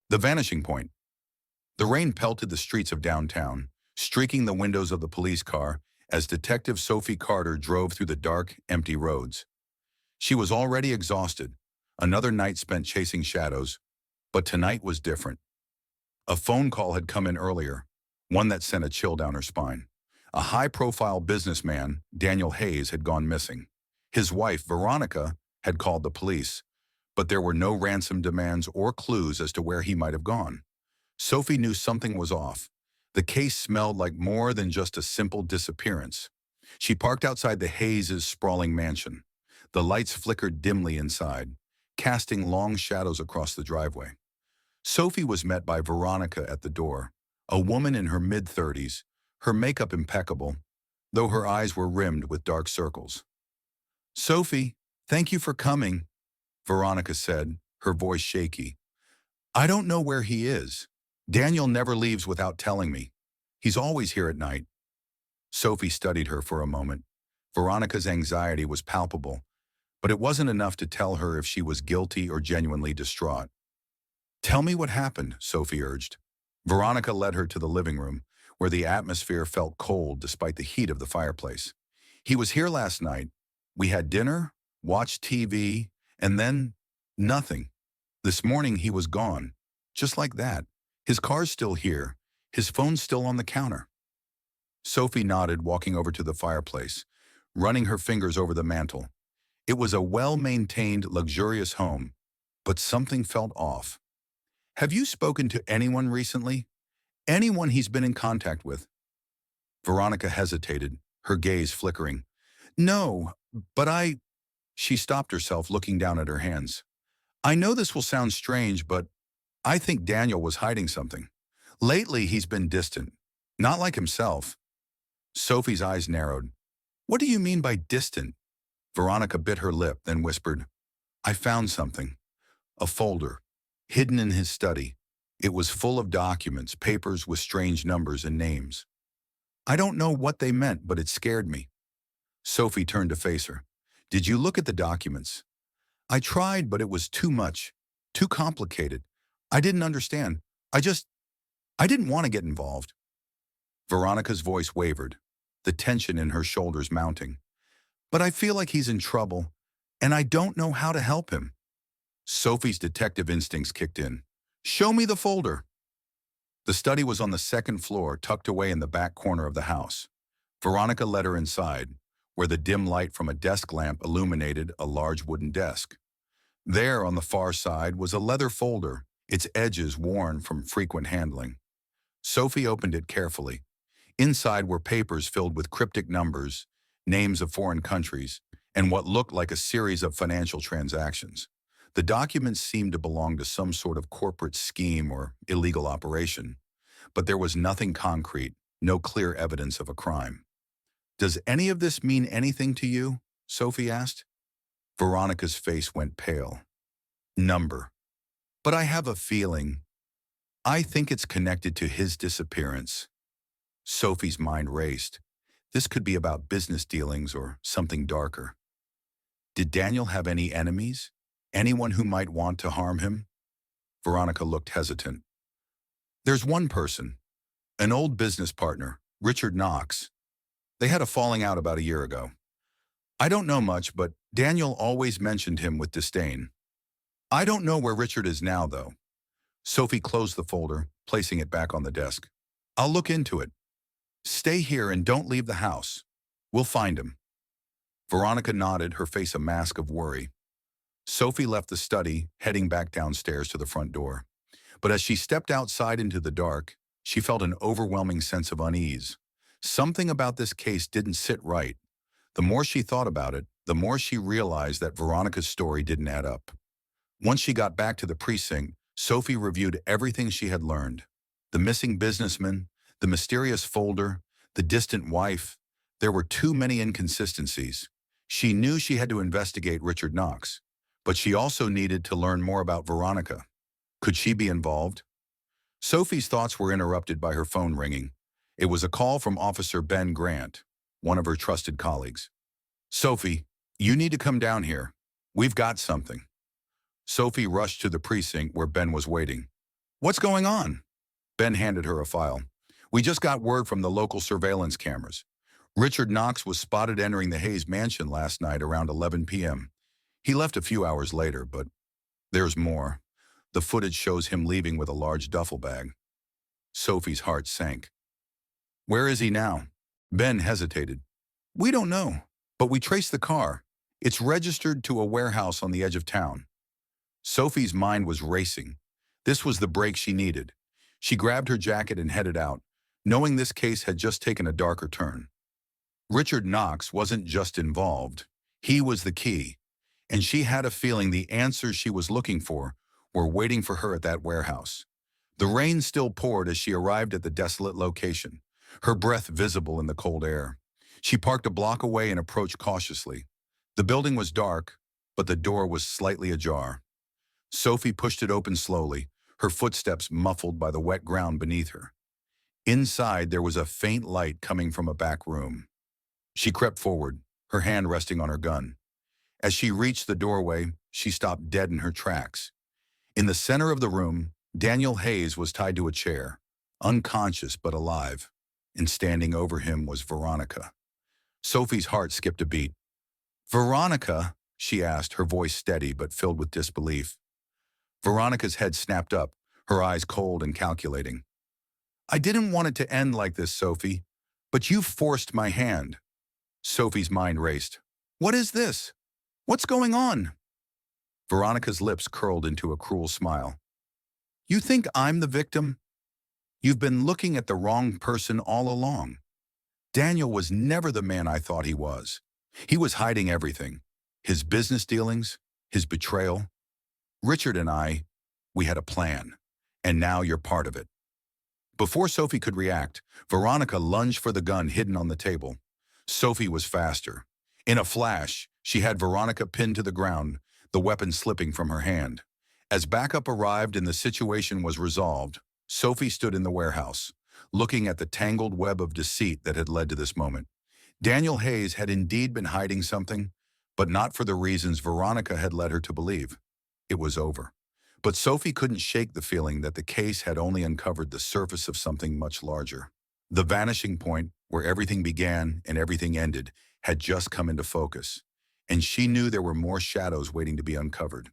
The Vanishing Point. The rain pelted the streets of downtown, streaking the windows of the police car as Detective Sophie Carter drove through the dark, empty roads. She was already exhausted, another night spent chasing shadows, but tonight was different. A phone call had come in earlier, one that sent a chill down her spine. A high-profile businessman, Daniel Hayes, had gone missing. His wife, Veronica, had called the police, but there were no ransom demands or clues as to where he might have gone. Sophie knew something was off. The case smelled like more than just a simple disappearance. She parked outside the Hayes' sprawling mansion. The lights flickered dimly inside, casting long shadows across the driveway. Sophie was met by Veronica at the door, a woman in her mid-30s, her makeup impeccable, though her eyes were rimmed with dark circles. "Sophie, thank you for coming," Veronica said, her voice shaky. "I don't know where he is. Daniel never leaves without telling me. He's always here at night." Sophie studied her for a moment. Veronica's anxiety was palpable, but it wasn't enough to tell her if she was guilty or genuinely distraught. "Tell me what happened," Sophie urged. Veronica led her to the living room, where the atmosphere felt cold despite the heat of the fireplace. "He was here last night. We had dinner, watched TV, and then nothing. This morning he was gone, just like that. His car's still here, his phone's still on the counter." Sophie nodded, walking over to the fireplace, running her fingers over the mantel. It was a well-maintained, luxurious home, but something felt off. "Have you spoken to anyone recently? Anyone he's been in contact with?" Veronica hesitated, her gaze flickering. "No, but She stopped herself, looking down at her hands. "I know this will sound strange, but I think Daniel was hiding something. Lately, he's been distant. Not like himself." Sophie's eyes narrowed. "What do you mean by distant?" Veronica bit her lip, then whispered, "I found something. A folder, hidden in his study. It was full of documents, papers with strange numbers and names. I don't know what they meant, but it scared me." Sophie turned to face her. "Did you look at the documents?" "I tried, but it was too much, too complicated. I didn't understand. I didn't want to get involved." Veronica's voice wavered, the tension in her shoulders mounting. "But I feel like he's in trouble, and I don't know how to help him." Sophie's detective instincts kicked in. "Show me the folder." The study was on the second floor, tucked away in the back corner of the house. Veronica led her inside, where the dim light from a desk lamp illuminated a large wooden desk. There, on the far side, was a leather folder, its edges worn from frequent handling. Sophie opened it carefully. Inside were papers filled with cryptic numbers, names of foreign countries, and what looked like a series of financial transactions. The documents seemed to belong to some sort of corporate scheme or illegal operation, but there was nothing concrete, no clear evidence of a crime. "Does any of this mean anything to you?" Sophie asked. Veronica's face went pale. "Number. But I have a feeling. I think it's connected to his disappearance." Sophie's mind raced. This could be about business dealings or something darker. "Did Daniel have any enemies? Anyone who might want to harm him?" Veronica looked hesitant. "There's one person, an old business partner, Richard Knox. They had a falling out about a year ago. I don't know much, but Daniel always mentioned him with disdain. I don't know where Richard is now, though." Sophie closed the folder, placing it back on the desk. "I'll look into it. Stay here and don't leave the house. We'll find him." Veronica nodded, her face a mask of worry. Sophie left the study, heading back downstairs to the front door. But as she stepped outside into the dark, she felt an overwhelming sense of unease. Something about this case didn't sit right. The more she thought about it, the more she realized that Veronica's story didn't add up. Once she got back to the precinct, Sophie reviewed everything she had learned. The missing businessman, the mysterious folder, the distant wife. There were too many inconsistencies. She knew she had to investigate Richard Knox, but she also needed to learn more about Veronica. Could she be involved? Sophie's thoughts were interrupted by her phone ringing. It was a call from Officer Ben Grant, one of her trusted colleagues. "Sophie, you need to come down here. We've got something." Sophie rushed to the precinct where Ben was waiting. What's going on? Ben handed her a file. We just got word from the local surveillance cameras. Richard Knox was spotted entering the Hayes mansion last night around 11 p.m. He left a few hours later, but there's more. The footage shows him leaving with a large duffel bag. Sophie's heart sank. Where is he now? Ben hesitated. We don't know, but we traced the car. It's registered to a warehouse on the edge of town. Sophie's mind was racing. This was the break she needed. She grabbed her jacket and headed out, knowing this case had just taken a darker turn. Richard Knox wasn't just involved. He was the key, and she had a feeling the answers she was looking for were waiting for her at that warehouse. The rain still poured as she arrived at the desolate location, her breath visible in the cold air. She parked a block away and approached cautiously. The building was dark, but the door was slightly ajar. Sophie pushed it open slowly, her footsteps muffled by the wet ground beneath her. Inside, there was a faint light coming from a back room. She crept forward, her hand resting on her gun. As she reached the doorway, she stopped dead in her tracks. In the center of the room, Daniel Hayes was tied to a chair, unconscious but alive, and standing over him was Veronica. Sophie's heart skipped a beat. Veronica, she asked, her voice steady but filled with disbelief. Veronica's head snapped up, her eyes cold and calculating. I didn't want it to end like this, Sophie, but you forced my hand. Sophie's mind raced. What is this? What's going on? Veronica's lips curled into a cruel smile. You think I'm the victim? You've been looking at the wrong person all along. Daniel was never the man I thought he was. He was hiding everything. His business dealings, his betrayal. Richard and we had a plan, and now you're part of it. Before Sophie could react, Veronica lunged for the gun hidden on the table. Sophie was faster. In a flash, she had Veronica pinned to the ground, the weapon slipping from her hand. As backup arrived and the situation was resolved, Sophie stood in the warehouse, looking at the tangled web of deceit that had led to this moment. Daniel Hayes had indeed been hiding something, but not for the reasons Veronica had led her to believe. It was over. But Sophie couldn't shake the feeling that the case had only uncovered the surface of something much larger. The vanishing point, where everything began and everything ended, had just come into focus, and she knew there were more shadows waiting to be uncovered.